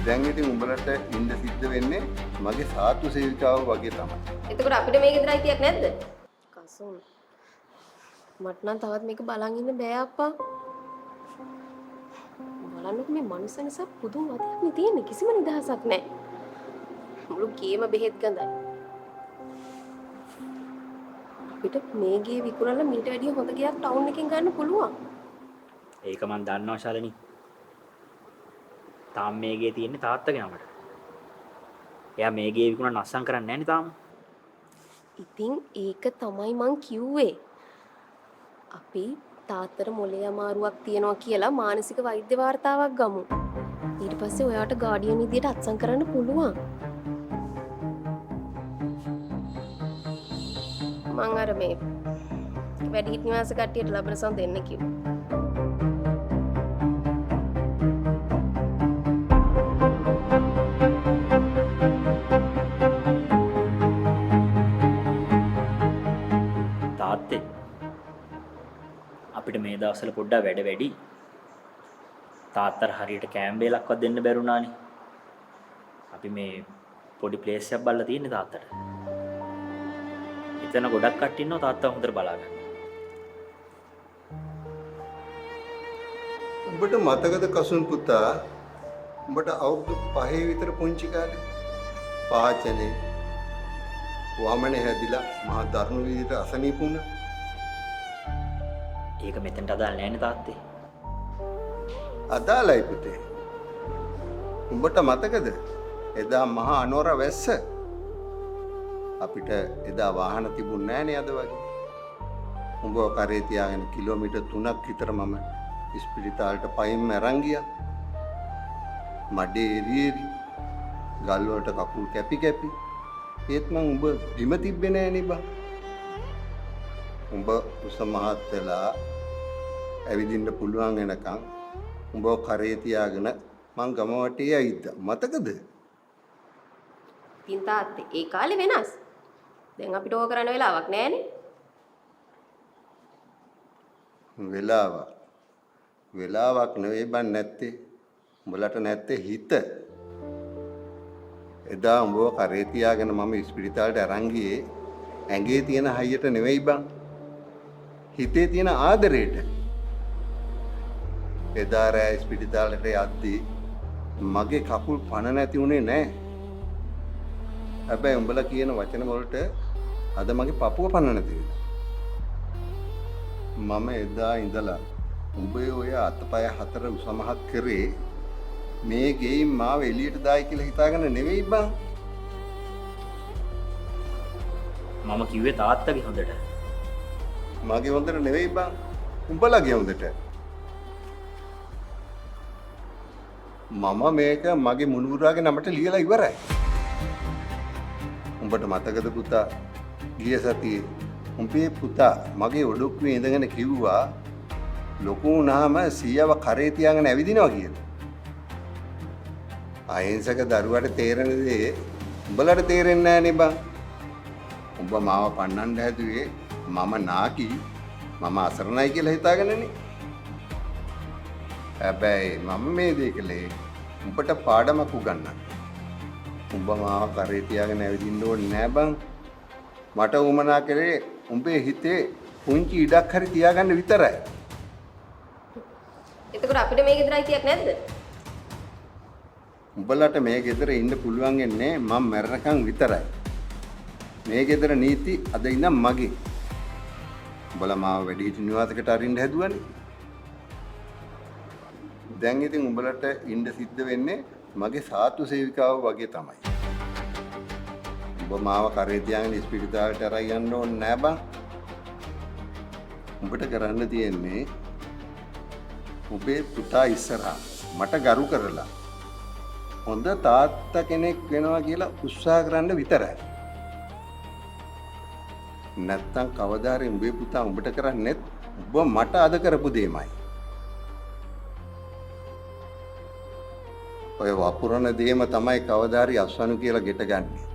දැන් ඉතින් උඹලට ඉන්න සිද්ධ වෙන්නේ මගේ සාත්තු සේවිකාව වගේ තමයි. එතකොට අපිට මේ ගෙදර අයිතියක් නැද්ද? කසුන්. මට නම් තවත් මේක බලන් ඉන්න බෑ අප්පා. බලන්නකො මේ මනුස්ස නිසා පුදුම වදයක් නේ තියෙන්නේ. කිසිම නිදහසක් නැහැ. මුළු ගේම බෙහෙත් ගඳයි. අපිට මේ ගේ විකුණලා මීට වැඩිය හොඳ ගයක් ටවුන් එකෙන් ගන්න පුළුවන්. ඒක මන් දන්නවා ශාලිනී. තාම මේ ගේ තියෙන්නේ තාත්තගේ නමට. එයා මේ ගේ විකුණන අස්සම් කරන්නේ නැහැ නේ තාම. ඉතින් ඒක තමයි මං කිව්වේ. අපි තාත්තට මොලේ අමාරුවක් තියෙනවා කියලා මානසික වෛද්‍ය වාර්තාවක් ගමු. ඊට පස්සේ ඔයාට ගාඩියන් විදියට අත්සන් කරන්න පුළුවන්. මං අර මේ වැඩිහිටි නිවාස කට්ටියට ලබනසම් දෙන්න කිව්වා. තාත්තේ අපිට මේ දවස්වල පොඩ්ඩක් වැඩ වැඩි. තාත්තට හරියට කෑම්බේලක්වත් දෙන්න බැරුණානේ. අපි මේ පොඩි ප්ලේස් එකක් බලලා තියෙන්නේ තාත්තට. එතන ගොඩක් කට්ටිය ඉන්නවා තාත්තා හොඳට බලාගන්න. උඹට මතකද කසුන් පුතා? උඹට අවුරුදු 5 විතර පුංචි කාලේ පාචනේ වමනේ හැදිලා මහා දරුණු විදිහට අසනීප වුණා. ඒක මෙතනට අදාළ නැහැ නේ තාත්තේ. අදාළයි පුතේ. උඹට මතකද එදා මහා අනෝර වැස්ස? අපිට එදා වාහන තිබුණ නැහැ නේ අද වගේ. උඹව කරේ තියාගෙන කිලෝමීටර් 3ක් විතර මම ඉස්පිරිතාලට පයින් අරන් ගියා. මඩේ එරියෙරි ගල් වලට කකුල් කැපි කැපි. ඒත් මං උඹ බිම තිබ්බේ නෑ නේ බං. උඹ උස මහත් වෙලා ඇවිදින්න පුළුවන් වෙනකන් උඹව කරේ තියාගෙන මං ගම වටේ ඇවිද්දා. මතකද? ඉතින් තාත්තේ ඒ කාලේ වෙනස්. දැන් අපිට ඕක කරන්න වෙලාවක් නැහැනේ. වෙලාවක් නෙවෙයි බං නැත්තේ. උඹලට නැත්තේ හිත. එදා උඹව කරේ තියාගෙන මම ඉස්පිරිතාලට අරන් ගියේ ඇඟේ තියෙන හයියට නෙවෙයි බං. හිතේ තියෙන ආදරේට. එදා රෑ ඉස්පිරිතාලට යද්දී මගේ කකුල් පණ නැති උනේ නෑ. හැබැයි උඹලා කියන වචන වලට අද මගේ පපුව පණ නැති වෙනවා. මම එදා ඉඳලා උඹේ ඔය අතපය හතර උසමහත් කරේ මේ ගෙයින් මාව එළියට දායි කියලා හිතාගෙන නෙවෙයි බං. මම කිව්වේ තාත්තගේ හොඳට. මගේ හොඳට නෙවෙයි බං. උඹලගේ හොඳට. මම මේක මගේ මුණුබුරාගේ නමට ලියලා ඉවරයි. උඹට මතකද පුතා? ගිය සතියේ උඹේ පුතා මගේ ඔඩොක්කුවේ ඉඳගෙන කිව්වා ලොකු වුණාම සීයව කරේ තියාගෙන ඇවිදිනවා කියලා. අහිංසක දරුවට තේරෙන දේ උඹලට තේරෙන්නේ නැහැ නේ බං. උඹ මාව පන්නන්න හැදුවේ මම නාකි මම අසරණයි කියලා හිතාගෙනනේ. හැබැයි මම මේ දේ කළේ උඹට පාඩමක් උගන්නන්න. උඹ මාව කරේ තියාගෙන ඇවිදින්න ඕනේ නෑ බං. මට උමනා කරේ උඹේ හිතේ පුංචි ඉඩක් හරි තියාගන්න විතරයි. එතකොට අපිට මේ ගෙදර අයිතියක් නැද්ද? උඹලට මේ ගෙදර ඉන්න පුළුවන් වෙන්නේ මම මැරෙනකන් විතරයි. මේ ගෙදර නීති අද ඉඳන් මගේ. උඹලා මාව වැඩිහිටි නිවාසයකට අරින්න හැදුවනේ. දැන් ඉතින් උඹලට ඉන්න සිද්ධ වෙන්නේ මගේ සාත්තු සේවිකාව වගේ තමයි. උඹ මාව කරේ තියාගෙන ඉස්පිරිතාලට අරන් යන්න ඕනේ නෑ බං. උඹට කරන්න තියෙන්නේ උඹේ පුතා ඉස්සරහා මට ගරු කරලා හොඳ තාත්තා කෙනෙක් වෙනවා කියලා උත්සාහ කරන්න විතරයි. නැත්තම් කවදා හරි උඹේ පුතා උඹට කරන්නේ උඹ මට අද කරපු දෙයමයි. ඔය වපුරන දෙයම තමයි කවදා හරි අස්වනු කියලා ගෙට ගන්නේ.